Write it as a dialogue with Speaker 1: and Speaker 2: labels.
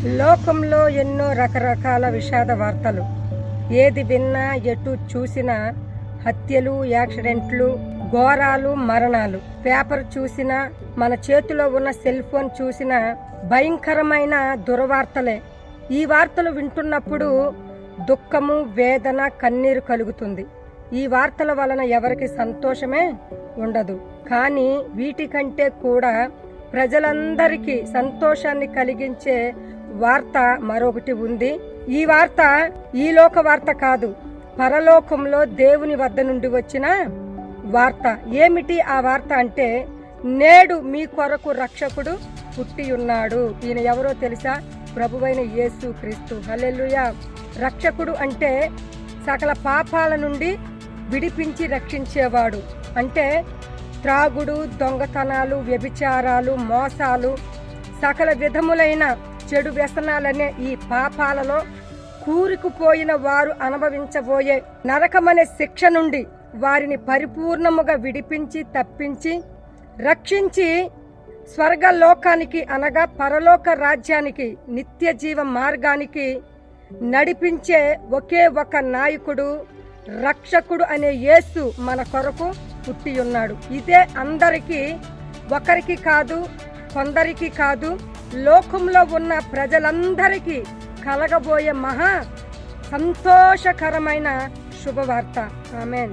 Speaker 1: లోకంలో ఎన్నో రకరకాల విషాద వార్తలు. ఏది విన్నా, ఎటు చూసినా హత్యలు, యాక్సిడెంట్లు, ఘోరాలు, మరణాలు. పేపర్ చూసినా, మన చేతిలో ఉన్న సెల్ ఫోన్ చూసినా భయంకరమైన దుర్వార్తలే. ఈ వార్తలు వింటున్నప్పుడు దుఃఖము, వేదన, కన్నీరు కలుగుతుంది. ఈ వార్తల వలన ఎవరికి సంతోషమే ఉండదు. కానీ వీటికంటే కూడా ప్రజలందరికీ సంతోషాన్ని కలిగించే వార్త మరొకటి ఉంది. ఈ వార్త ఈ లోక వార్త కాదు, పరలోకంలో దేవుని వద్ద నుండి వచ్చిన వార్త. ఏమిటి ఆ వార్త అంటే, నేడు మీ కొరకు రక్షకుడు పుట్టి ఉన్నాడు. ఈయన ఎవరో తెలుసా? ప్రభువైన యేసు క్రీస్తు. హల్లెలూయా. రక్షకుడు అంటే సకల పాపాల నుండి విడిపించి రక్షించేవాడు. అంటే త్రాగుడు, దొంగతనాలు, వ్యభిచారాలు, మోసాలు, సకల విధములైన చెడు వ్యసనాలనే ఈ పాపాలలో కూరుకుపోయిన వారు అనుభవించబోయే నరకమనే శిక్ష నుండి వారిని పరిపూర్ణముగా విడిపించి, తప్పించి, రక్షించి స్వర్గలోకానికి అనగా పరలోక రాజ్యానికి, నిత్య జీవ మార్గానికి నడిపించే ఒకే ఒక నాయకుడు, రక్షకుడు అనే యేసు మన కొరకు పుట్టి ఉన్నాడు. ఇదే అందరికీ, ఒకరికి కాదు, కొందరికి కాదు, లోకంలో ఉన్న ప్రజలందరికీ కలగబోయే మహా సంతోషకరమైన శుభవార్త. ఆమేన్.